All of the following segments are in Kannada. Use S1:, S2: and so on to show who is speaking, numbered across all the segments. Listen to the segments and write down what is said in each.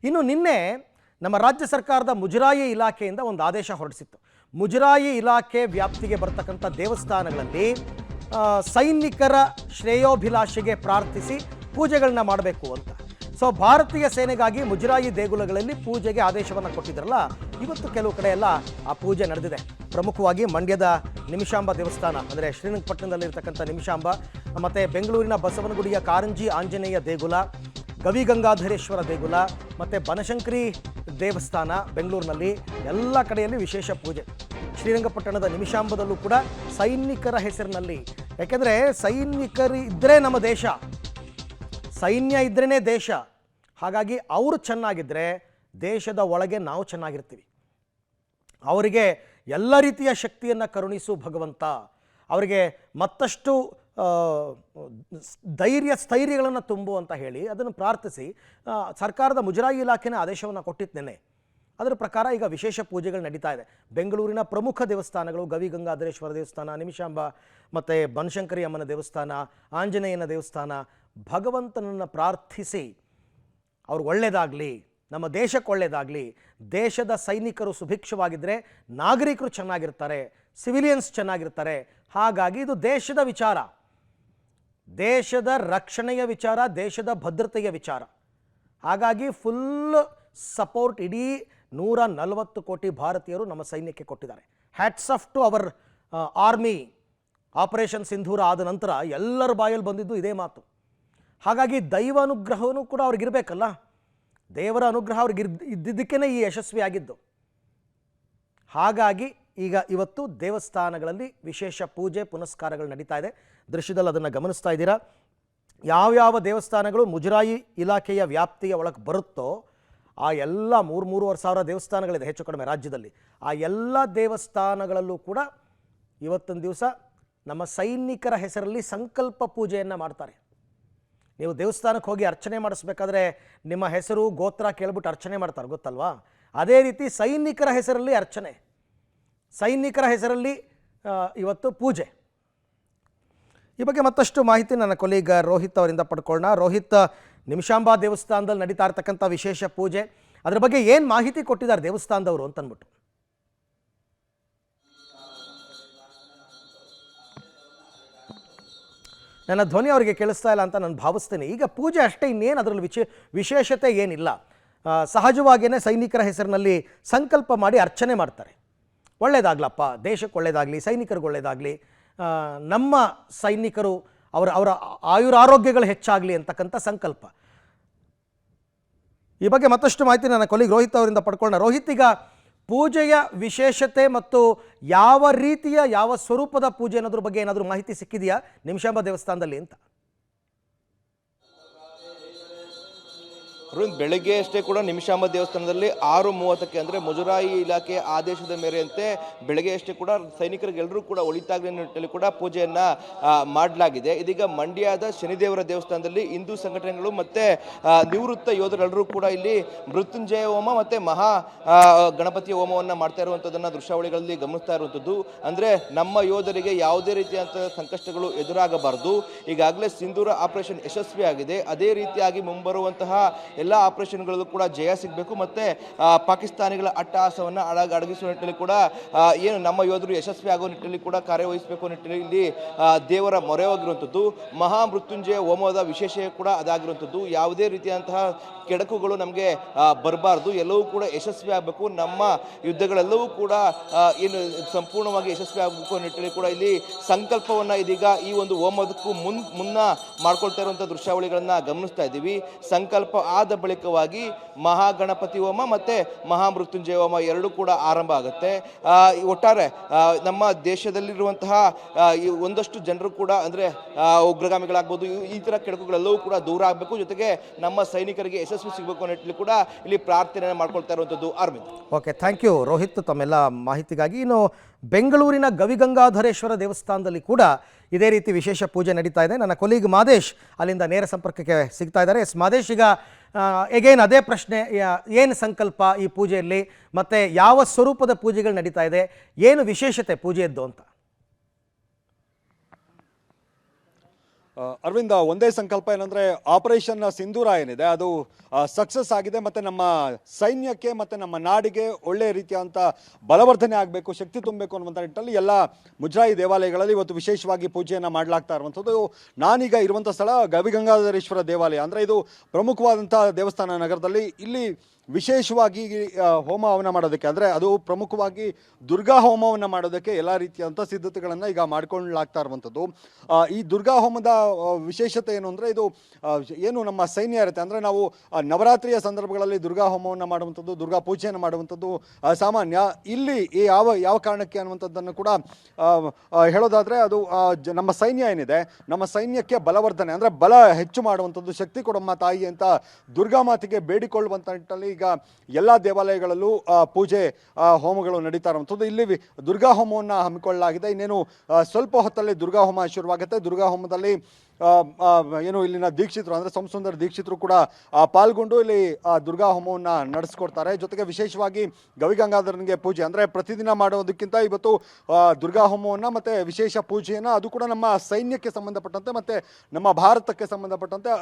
S1: ಇನ್ನು ನಿನ್ನೆ ನಮ್ಮ ರಾಜ್ಯ ಸರ್ಕಾರದ ಮುಜರಾಯಿ ಇಲಾಖೆಯಿಂದ ಒಂದು ಆದೇಶ ಹೊರಡಿಸಿತ್ತು. ಮುಜರಾಯಿ ಇಲಾಖೆ ವ್ಯಾಪ್ತಿಗೆ ಬರ್ತಕ್ಕಂಥ ದೇವಸ್ಥಾನಗಳಲ್ಲಿ ಸೈನಿಕರ ಶ್ರೇಯೋಭಿಲಾಷೆಗೆ ಪ್ರಾರ್ಥಿಸಿ ಪೂಜೆಗಳನ್ನ ಮಾಡಬೇಕು ಅಂತ. ಸೊ ಭಾರತೀಯ ಸೇನೆಗಾಗಿ ಮುಜರಾಯಿ ದೇಗುಲಗಳಲ್ಲಿ ಪೂಜೆಗೆ ಆದೇಶವನ್ನು ಕೊಟ್ಟಿದ್ರಲ್ಲ, ಇವತ್ತು ಕೆಲವು ಕಡೆ ಎಲ್ಲ ಆ ಪೂಜೆ ನಡೆದಿದೆ. ಪ್ರಮುಖವಾಗಿ ಮಂಡ್ಯದ ನಿಮಿಷಾಂಬ ದೇವಸ್ಥಾನ ಅಂದರೆ ಶ್ರೀರಂಗಪಟ್ಟಣದಲ್ಲಿರ್ತಕ್ಕಂಥ ನಿಮಿಷಾಂಬ, ಮತ್ತು ಬೆಂಗಳೂರಿನ ಬಸವನಗುಡಿಯ ಕಾರಂಜಿ ಆಂಜನೇಯ ದೇಗುಲ, ಗವಿಗಂಗಾಧರೇಶ್ವರ ದೇಗುಲ ಮತ್ತು ಬನಶಂಕರಿ ದೇವಸ್ಥಾನ ಬೆಂಗಳೂರಿನಲ್ಲಿ ಎಲ್ಲ ಕಡೆಯಲ್ಲಿ ವಿಶೇಷ ಪೂಜೆ. ಶ್ರೀರಂಗಪಟ್ಟಣದ ನಿಮಿಷಾಂಬದಲ್ಲೂ ಕೂಡ ಸೈನಿಕರ ಹೆಸರಿನಲ್ಲಿ, ಯಾಕೆಂದರೆ ಸೈನಿಕರು ಇದ್ದರೆ ನಮ್ಮ ದೇಶ, ಸೈನ್ಯ ಇದ್ರೇ ದೇಶ. ಹಾಗಾಗಿ ಅವರು ಚೆನ್ನಾಗಿದ್ದರೆ ದೇಶದ ಒಳಗೆ ನಾವು ಚೆನ್ನಾಗಿರ್ತೀವಿ. ಅವರಿಗೆ ಎಲ್ಲ ರೀತಿಯ ಶಕ್ತಿಯನ್ನು ಕರುಣಿಸು ಭಗವಂತ, ಅವರಿಗೆ ಮತ್ತಷ್ಟು ಸ್ಥೈರ್ಯಗಳನ್ನು ತುಂಬು ಅಂತ ಹೇಳಿ ಅದನ್ನು ಪ್ರಾರ್ಥಿಸಿ ಸರ್ಕಾರದ ಮುಜರಾಯಿ ಇಲಾಖೆನ ಆದೇಶವನ್ನು ಕೊಟ್ಟಿತ್ತು ನೆನ್ನೆ. ಅದರ ಪ್ರಕಾರ ಈಗ ವಿಶೇಷ ಪೂಜೆಗಳು ನಡೀತಾ ಇದೆ. ಬೆಂಗಳೂರಿನ ಪ್ರಮುಖ ದೇವಸ್ಥಾನಗಳು ಗವಿಗಂಗಾಧರೇಶ್ವರ ದೇವಸ್ಥಾನ, ನಿಮಿಷಾಂಬ ಮತ್ತು ಬನಶಂಕರಿ ಅಮ್ಮನ ದೇವಸ್ಥಾನ, ಆಂಜನೇಯನ ದೇವಸ್ಥಾನ, ಭಗವಂತನನ್ನು ಪ್ರಾರ್ಥಿಸಿ ಅವ್ರಿಗೆ ಒಳ್ಳೆಯದಾಗಲಿ, ನಮ್ಮ ದೇಶಕ್ಕೆ ಒಳ್ಳೆಯದಾಗಲಿ, ದೇಶದ ಸೈನಿಕರು ಸುಭಿಕ್ಷವಾಗಿದ್ದರೆ ನಾಗರಿಕರು ಚೆನ್ನಾಗಿರ್ತಾರೆ, ಸಿವಿಲಿಯನ್ಸ್ ಚೆನ್ನಾಗಿರ್ತಾರೆ. ಹಾಗಾಗಿ ಇದು ದೇಶದ ವಿಚಾರ, ದೇಶದ ರಕ್ಷಣೆಯ ವಿಚಾರ, ದೇಶದ ಭದ್ರತೆಯ ವಿಚಾರ. ಹಾಗಾಗಿ ಫುಲ್ ಸಪೋರ್ಟ್ ಇಡೀ 140 ಕೋಟಿ ಭಾರತೀಯರು ನಮ್ಮ ಸೈನ್ಯಕ್ಕೆ ಕೊಟ್ಟಿದ್ದಾರೆ. Hats off to our army. Operation Sindoor ಆದ ನಂತರ ಎಲ್ಲರ ಬಾಯಲ್ಲಿ ಬಂದಿದ್ದು ಇದೇ ಮಾತು. ಹಾಗಾಗಿ ದೈವ ಅನುಗ್ರಹವೂ ಕೂಡ ಅವ್ರಿಗಿರಬೇಕಲ್ಲ, ದೇವರ ಅನುಗ್ರಹ ಅವ್ರಿಗೆ ಇದ್ದಿದ್ದಕ್ಕೇ ಈ ಯಶಸ್ವಿಯಾಗಿದ್ದು. ಹಾಗಾಗಿ ಈಗ ಇವತ್ತು ದೇವಸ್ಥಾನಗಳಲ್ಲಿ ವಿಶೇಷ ಪೂಜೆ ಪುನಸ್ಕಾರಗಳು ನಡೀತಾ ಇದೆ. ದೃಶ್ಯದಲ್ಲಿ ಅದನ್ನು ಗಮನಿಸ್ತಾ ಇದ್ದೀರಾ. ಯಾವ್ಯಾವ ದೇವಸ್ಥಾನಗಳು ಮುಜರಾಯಿ ಇಲಾಖೆಯ ವ್ಯಾಪ್ತಿಯ ಒಳಗೆ ಬರುತ್ತೋ ಆ ಎಲ್ಲ 3,000 ದೇವಸ್ಥಾನಗಳಿದೆ ಹೆಚ್ಚು ಕಡಿಮೆ ರಾಜ್ಯದಲ್ಲಿ. ಆ ಎಲ್ಲ ದೇವಸ್ಥಾನಗಳಲ್ಲೂ ಕೂಡ ಇವತ್ತೊಂದು ದಿವಸ ನಮ್ಮ ಸೈನಿಕರ ಹೆಸರಲ್ಲಿ ಸಂಕಲ್ಪ ಪೂಜೆಯನ್ನು ಮಾಡ್ತಾರೆ. ನೀವು ದೇವಸ್ಥಾನಕ್ಕೆ ಹೋಗಿ ಅರ್ಚನೆ ಮಾಡಿಸ್ಬೇಕಾದ್ರೆ ನಿಮ್ಮ ಹೆಸರು ಗೋತ್ರ ಕೇಳ್ಬಿಟ್ಟು ಅರ್ಚನೆ ಮಾಡ್ತಾರೆ, ಗೊತ್ತಲ್ವಾ? ಅದೇ ರೀತಿ ಸೈನಿಕರ ಹೆಸರಲ್ಲಿ ಅರ್ಚನೆ, ಸೈನಿಕರ ಹೆಸರಲ್ಲಿ ಇವತ್ತು ಪೂಜೆ. ಈ ಬಗ್ಗೆ ಮತ್ತಷ್ಟು ಮಾಹಿತಿ ನನ್ನ ಕೊಲೀಗ ರೋಹಿತ್ ಅವರಿಂದ ಪಡ್ಕೊಳ್ಳೋಣ. ರೋಹಿತ್, ನಿಮಿಷಾಂಬಾ ದೇವಸ್ಥಾನದಲ್ಲಿ ನಡೀತಾ ಇರ್ತಕ್ಕಂಥ ವಿಶೇಷ ಪೂಜೆ, ಅದ್ರ ಬಗ್ಗೆ ಏನು ಮಾಹಿತಿ ಕೊಟ್ಟಿದ್ದಾರೆ ದೇವಸ್ಥಾನದವರು ಅಂತಂದ್ಬಿಟ್ಟು? ನನ್ನ ಧ್ವನಿ ಅವರಿಗೆ ಕೇಳಿಸ್ತಾ ಇಲ್ಲ ಅಂತ ನಾನು ಭಾವಿಸ್ತೇನೆ. ಈಗ ಪೂಜೆ ಅಷ್ಟೇ, ಇನ್ನೇನು ಅದರಲ್ಲಿ ವಿಶೇಷತೆ ಏನಿಲ್ಲ. ಸಹಜವಾಗಿಯೇ ಸೈನಿಕರ ಹೆಸರಿನಲ್ಲಿ ಸಂಕಲ್ಪ ಮಾಡಿ ಅರ್ಚನೆ ಮಾಡ್ತಾರೆ. ಒಳ್ಳೆಯದಾಗ್ಲಪ್ಪ, ದೇಶಕ್ಕೆ ಒಳ್ಳೆಯದಾಗಲಿ, ಸೈನಿಕರಿಗೆ ಒಳ್ಳೆಯದಾಗಲಿ, ನಮ್ಮ ಸೈನಿಕರು ಅವರ ಆಯುರಾರೋಗ್ಯಗಳು ಹೆಚ್ಚಾಗಲಿ ಅಂತಕ್ಕಂಥ ಸಂಕಲ್ಪ. ಈ ಬಗ್ಗೆ ಮತ್ತಷ್ಟು ಮಾಹಿತಿ ನನ್ನ ಕೊಲೀಗ್ ರೋಹಿತ್ ಅವರಿಂದ ಪಡ್ಕೊಳ್ಳೋಣ. ರೋಹಿತ್, ಈಗ ಪೂಜೆಯ ವಿಶೇಷತೆ ಮತ್ತು ಯಾವ ರೀತಿಯ ಯಾವ ಸ್ವರೂಪದ ಪೂಜೆ ಅನ್ನೋದ್ರ ಬಗ್ಗೆ ಏನಾದರೂ ಮಾಹಿತಿ ಸಿಕ್ಕಿದೆಯಾ ನಿಮಿಷಾಂಬ ದೇವಸ್ಥಾನದಲ್ಲಿ ಅಂತ?
S2: ಅರುಣ್, ಬೆಳಗ್ಗೆ ಅಷ್ಟೇ ಕೂಡ ನಿಮಿಷಾಂಬ ದೇವಸ್ಥಾನದಲ್ಲಿ 6:30ಕ್ಕೆ ಅಂದರೆ ಮುಜರಾಯಿ ಇಲಾಖೆ ಆದೇಶದ ಮೇರೆಯಂತೆ ಬೆಳಗ್ಗೆ ಅಷ್ಟೇ ಕೂಡ ಸೈನಿಕರಿಗೆಲ್ಲರೂ ಕೂಡ ಒಳಿತಾಗಲಿ ನಿಟ್ಟಿನಲ್ಲಿ ಕೂಡ ಪೂಜೆಯನ್ನು ಮಾಡಲಾಗಿದೆ. ಇದೀಗ ಮಂಡ್ಯದ ಶನಿದೇವರ ದೇವಸ್ಥಾನದಲ್ಲಿ ಹಿಂದೂ ಸಂಘಟನೆಗಳು ಮತ್ತು ನಿವೃತ್ತ ಯೋಧರೆಲ್ಲರೂ ಕೂಡ ಇಲ್ಲಿ ಮೃತ್ಯುಂಜಯ ಹೋಮ ಮತ್ತು ಮಹಾ ಗಣಪತಿ ಹೋಮವನ್ನು ಮಾಡ್ತಾ ಇರುವಂಥದ್ದನ್ನು ದೃಶ್ಯಾವಳಿಗಳಲ್ಲಿ ಗಮನಿಸ್ತಾ ಇರುವಂಥದ್ದು. ಅಂದರೆ ನಮ್ಮ ಯೋಧರಿಗೆ ಯಾವುದೇ ರೀತಿಯಾದಂಥ ಸಂಕಷ್ಟಗಳು ಎದುರಾಗಬಾರದು. ಈಗಾಗಲೇ ಸಿಂಧೂರ ಆಪರೇಷನ್ ಯಶಸ್ವಿಯಾಗಿದೆ. ಅದೇ ರೀತಿಯಾಗಿ ಮುಂಬರುವಂತಹ ಎಲ್ಲ ಆಪರೇಷನ್ಗಳಲ್ಲೂ ಕೂಡ ಜಯ ಸಿಗಬೇಕು ಮತ್ತು ಪಾಕಿಸ್ತಾನಿಗಳ ಅಟ್ಟಹಾಸವನ್ನು ಅಡಗಿಸುವ ನಿಟ್ಟಿನಲ್ಲಿ ಕೂಡ ಏನು ನಮ್ಮ ಯೋಧರು ಯಶಸ್ವಿ ಆಗೋ ನಿಟ್ಟಿನಲ್ಲಿ ಕೂಡ ಕಾರ್ಯವಹಿಸಬೇಕು ನಿಟ್ಟಿನಲ್ಲಿ ಇಲ್ಲಿ ದೇವರ ಮೊರೆ ಹೋಗಿರುವಂಥದ್ದು. ಮಹಾ ಮೃತ್ಯುಂಜಯ ಹೋಮದ ವಿಶೇಷ ಕೂಡ ಅದಾಗಿರುವಂಥದ್ದು. ಯಾವುದೇ ರೀತಿಯಾದಂತಹ ಕೆಡಕುಗಳು ನಮಗೆ ಬರಬಾರ್ದು, ಎಲ್ಲವೂ ಕೂಡ ಯಶಸ್ವಿ ಆಗಬೇಕು, ನಮ್ಮ ಯುದ್ಧಗಳೆಲ್ಲವೂ ಕೂಡ ಏನು ಸಂಪೂರ್ಣವಾಗಿ ಯಶಸ್ವಿ ಆಗಬೇಕು ನಿಟ್ಟಿನಲ್ಲಿ ಕೂಡ ಇಲ್ಲಿ ಸಂಕಲ್ಪವನ್ನು ಇದೀಗ ಈ ಒಂದು ಹೋಮದಕ್ಕೂ ಮುನ್ನ ಮಾಡ್ಕೊಳ್ತಾ ಇರುವಂಥ ದೃಶ್ಯಾವಳಿಗಳನ್ನು ಗಮನಿಸ್ತಾ ಇದ್ದೀವಿ. ಸಂಕಲ್ಪ ಆದ ಬಳಿಕವಾಗಿ ಮಹಾಗಣಪತಿ ಹೋಮ ಮತ್ತು ಮಹಾಮೃತ್ಯುಂಜಯ ಹೋಮ ಎರಡೂ ಕೂಡ ಆರಂಭ ಆಗುತ್ತೆ. ಒಟ್ಟಾರೆ ನಮ್ಮ ದೇಶದಲ್ಲಿರುವಂತಹ ಒಂದಷ್ಟು ಜನರು ಕೂಡ ಅಂದರೆ ಉಗ್ರಗಾಮಿಗಳಾಗ್ಬೋದು, ಈ ಥರ ಕೆಡಕುಗಳೆಲ್ಲವೂ ಕೂಡ ದೂರ ಆಗಬೇಕು, ಜೊತೆಗೆ ನಮ್ಮ ಸೈನಿಕರಿಗೆ ಯಶಸ್ವಿ ಸಿಗಬೇಕು ಅನ್ನೋ ಕೂಡ ಇಲ್ಲಿ ಪ್ರಾರ್ಥನೆ ಮಾಡ್ಕೊಳ್ತಾ ಇರುವಂಥದ್ದು. Arvind,
S1: okay, thank you Rohit ತಮ್ಮೆಲ್ಲ ಮಾಹಿತಿಗಾಗಿ. ಇನ್ನು ಬೆಂಗಳೂರಿನ ಗವಿಗಂಗಾಧರೇಶ್ವರ ದೇವಸ್ಥಾನದಲ್ಲಿ ಕೂಡ ಇದೇ ರೀತಿ ವಿಶೇಷ ಪೂಜೆ ನಡೀತಾ ಇದೆ. ನನ್ನ ಕೊಲೀಗ್ ಮಾದೇಶ್ ಅಲ್ಲಿಂದ ನೇರ ಸಂಪರ್ಕಕ್ಕೆ ಸಿಗ್ತಾ ಇದ್ದಾರೆ. ಎಸ್ ಮಾದೇಶ್, ಈಗ ಎಗೇನ್ ಅದೇ ಪ್ರಶ್ನೆ, ಏನು ಸಂಕಲ್ಪ ಈ ಪೂಜೆಯಲ್ಲಿ, ಮತ್ತು ಯಾವ ಸ್ವರೂಪದ ಪೂಜೆಗಳು ನಡೀತಾ ಇದೆ, ಏನು ವಿಶೇಷತೆ ಪೂಜೆಯದ್ದು ಅಂತ?
S3: ಅರವಿಂದ, ಒಂದೇ ಸಂಕಲ್ಪ ಏನಂದ್ರೆ ಆಪರೇಷನ್ ಸಿಂಧೂರ ಏನಿದೆ ಅದು ಸಕ್ಸಸ್ ಆಗಿದೆ, ಮತ್ತೆ ನಮ್ಮ ಸೈನ್ಯಕ್ಕೆ ಮತ್ತೆ ನಮ್ಮ ನಾಡಿಗೆ ಒಳ್ಳೆ ರೀತಿಯಾದಂಥ ಬಲವರ್ಧನೆ ಆಗಬೇಕು, ಶಕ್ತಿ ತುಂಬಬೇಕು ಅನ್ನುವಂಥ ನಿಟ್ಟಿನಲ್ಲಿ ಎಲ್ಲ ಮುಜರಾಯಿ ದೇವಾಲಯಗಳಲ್ಲಿ ಇವತ್ತು ವಿಶೇಷವಾಗಿ ಪೂಜೆಯನ್ನು ಮಾಡಲಾಗ್ತಾ ಇರುವಂಥದ್ದು. ನಾನೀಗ ಇರುವಂಥ ಸ್ಥಳ ಗವಿಗಂಗಾಧರೇಶ್ವರ ದೇವಾಲಯ, ಅಂದರೆ ಇದು ಪ್ರಮುಖವಾದಂಥ ದೇವಸ್ಥಾನ ನಗರದಲ್ಲಿ. ಇಲ್ಲಿ ವಿಶೇಷವಾಗಿ ಹೋಮ ಹವನ ಮಾಡೋದಕ್ಕೆ, ಅಂದರೆ ಅದು ಪ್ರಮುಖವಾಗಿ ದುರ್ಗಾ ಹೋಮವನ್ನು ಮಾಡೋದಕ್ಕೆ ಎಲ್ಲ ರೀತಿಯಾದಂಥ ಸಿದ್ಧತೆಗಳನ್ನು ಈಗ ಮಾಡ್ಕೊಳ್ಳಲಾಗ್ತಾ ಇರುವಂಥದ್ದು. ಈ ದುರ್ಗಾ ಹೋಮದ ವಿಶೇಷತೆ ಏನು ಅಂದರೆ, ಇದು ಏನು ನಮ್ಮ ಸೈನ್ಯ ಇರುತ್ತೆ, ಅಂದರೆ ನಾವು ನವರಾತ್ರಿಯ ಸಂದರ್ಭಗಳಲ್ಲಿ ದುರ್ಗಾ ಹೋಮವನ್ನು ಮಾಡುವಂಥದ್ದು, ದುರ್ಗಾ ಪೂಜೆಯನ್ನು ಮಾಡುವಂಥದ್ದು ಸಾಮಾನ್ಯ. ಇಲ್ಲಿ ಯಾವ ಕಾರಣಕ್ಕೆ ಅನ್ನುವಂಥದ್ದನ್ನು ಕೂಡ ಹೇಳೋದಾದರೆ, ಅದು ನಮ್ಮ ಸೈನ್ಯ ಏನಿದೆ, ನಮ್ಮ ಸೈನ್ಯಕ್ಕೆ ಬಲವರ್ಧನೆ ಅಂದರೆ ಬಲ ಹೆಚ್ಚು ಮಾಡುವಂಥದ್ದು, ಶಕ್ತಿ ಕೊಡಮ್ಮ ತಾಯಿ ಅಂತ ದುರ್ಗಾ ಮಾತೆಗೆ ಬೇಡಿಕೊಳ್ಳುವಂಥ ನಿಟ್ಟಿನಲ್ಲಿ ಈಗ ಎಲ್ಲ ದೇವಾಲಯಗಳಲ್ಲೂ ಪೂಜೆ ಹೋಮಗಳು ನಡೀತಾ ಇರುವಂಥದ್ದು. ಇಲ್ಲಿ ದುರ್ಗಾ ಹೋಮವನ್ನು ಹಮ್ಮಿಕೊಳ್ಳಲಾಗಿದೆ. ಇನ್ನೇನು ಸ್ವಲ್ಪ ಹೊತ್ತಲ್ಲಿ ದುರ್ಗಾ ಹೋಮ ಶುರುವಾಗುತ್ತೆ. ದುರ್ಗಾ ಹೋಮದಲ್ಲಿ ಏನು ಇಲ್ಲಿನ ದೀಕ್ಷಿತರು ಅಂದರೆ ಸೋಮಸುಂದರ ದೀಕ್ಷಿತರು ಕೂಡ ಪಾಲ್ಗೊಂಡು ಇಲ್ಲಿ ದುರ್ಗಾ ಹೋಮವನ್ನು ನಡೆಸ್ಕೊಡ್ತಾರೆ. ಜೊತೆಗೆ ವಿಶೇಷವಾಗಿ ಗವಿಗಂಗಾಧರನಿಗೆ ಪೂಜೆ ಅಂದರೆ ಪ್ರತಿದಿನ ಮಾಡೋದಕ್ಕಿಂತ ಇವತ್ತು ದುರ್ಗಾ ಹೋಮವನ್ನು ಮತ್ತು ವಿಶೇಷ ಪೂಜೆಯನ್ನು, ಅದು ಕೂಡ ನಮ್ಮ ಸೈನ್ಯಕ್ಕೆ ಸಂಬಂಧಪಟ್ಟಂತೆ ಮತ್ತು ನಮ್ಮ ಭಾರತಕ್ಕೆ ಸಂಬಂಧಪಟ್ಟಂತೆ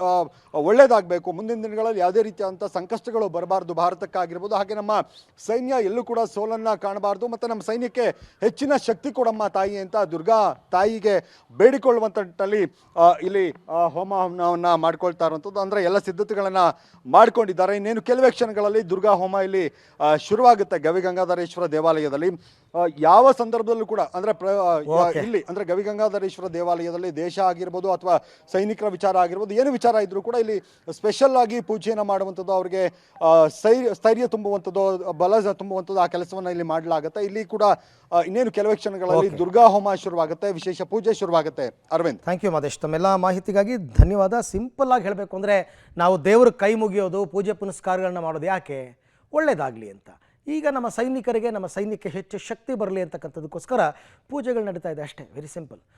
S3: ಒಳ್ಳೆಯದಾಗಬೇಕು, ಮುಂದಿನ ದಿನಗಳಲ್ಲಿ ಯಾವುದೇ ರೀತಿಯಾದಂಥ ಸಂಕಷ್ಟಗಳು ಬರಬಾರ್ದು ಭಾರತಕ್ಕಾಗಿರ್ಬೋದು, ಹಾಗೆ ನಮ್ಮ ಸೈನ್ಯ ಎಲ್ಲೂ ಕೂಡ ಸೋಲನ್ನು ಕಾಣಬಾರ್ದು, ಮತ್ತು ನಮ್ಮ ಸೈನ್ಯಕ್ಕೆ ಹೆಚ್ಚಿನ ಶಕ್ತಿ ಕೊಡಮ್ಮ ತಾಯಿ ಅಂತ ದುರ್ಗಾ ತಾಯಿಗೆ ಬೇಡಿಕೊಳ್ಳುವಂಥ ನಿಟ್ಟಿನಲ್ಲಿ ಇಲ್ಲಿ ಹೋಮ ಹವನವನ್ನು ಮಾಡ್ಕೊಳ್ತಾ ಇರುವಂಥದ್ದು. ಅಂದರೆ ಎಲ್ಲ ಸಿದ್ಧತೆಗಳನ್ನು ಮಾಡ್ಕೊಂಡಿದ್ದಾರೆ. ಇನ್ನೇನು ಕೆಲವೇ ಕ್ಷಣಗಳಲ್ಲಿ ದುರ್ಗಾ ಹೋಮ ಇಲ್ಲಿ ಶುರುವಾಗುತ್ತೆ ಗವಿಗಂಗಾಧರೇಶ್ವರ ದೇವಾಲಯದಲ್ಲಿ. ಯಾವ ಸಂದರ್ಭದಲ್ಲೂ ಕೂಡ ಅಂದರೆ ಇಲ್ಲಿ ಅಂದರೆ ಗವಿಗಂಗಾಧರೇಶ್ವರ ದೇವಾಲಯದಲ್ಲಿ ದೇಶ ಆಗಿರ್ಬೋದು ಅಥವಾ ಸೈನಿಕರ ವಿಚಾರ ಆಗಿರ್ಬೋದು, ಏನು ವಿಚಾರ ಇದ್ರೂ ಕೂಡ ಇಲ್ಲಿ ಸ್ಪೆಷಲ್ ಆಗಿ ಪೂಜೆಯನ್ನು ಮಾಡುವಂಥದ್ದು, ಅವರಿಗೆ ಸ್ಥೈರ್ಯ ತುಂಬುವಂಥದ್ದು, ಬಲ ತುಂಬುವಂಥದ್ದು, ಆ ಕೆಲಸವನ್ನು ಇಲ್ಲಿ ಮಾಡಲಾಗುತ್ತೆ. ಇಲ್ಲಿ ಕೂಡ ಇನ್ನೇನು ಕೆಲವೇ ಕ್ಷಣಗಳಲ್ಲಿ ದುರ್ಗಾ ಹೋಮ ಶುರುವಾಗುತ್ತೆ, ವಿಶೇಷ ಪೂಜೆ ಶುರುವಾಗುತ್ತೆ. ಅರವಿಂದ್,
S1: ಥ್ಯಾಂಕ್ ಯು ಮಹೇಶ್, ತಮ್ಮೆಲ್ಲ ಮಾಹಿತಿಗಾಗಿ ಧನ್ಯವಾದ. ಸಿಂಪಲ್ ಆಗಿ ಹೇಳಬೇಕು ಅಂದರೆ, ನಾವು ದೇವ್ರ ಕೈ ಮುಗಿಯೋದು, ಪೂಜೆ ಪುನಸ್ಕಾರಗಳನ್ನ ಮಾಡೋದು ಯಾಕೆ? ಒಳ್ಳೇದಾಗಲಿ ಅಂತ. ಈಗ ನಮ್ಮ ಸೈನಿಕರಿಗೆ, ನಮ್ಮ ಸೈನ್ಯಕ್ಕೆ ಹೆಚ್ಚು ಶಕ್ತಿ ಬರಲಿ ಅಂತಕ್ಕಂಥದಕ್ಕೋಸ್ಕರ ಪೂಜೆಗಳು ನಡೀತಾ ಇದೆ ಅಷ್ಟೇ. Very simple.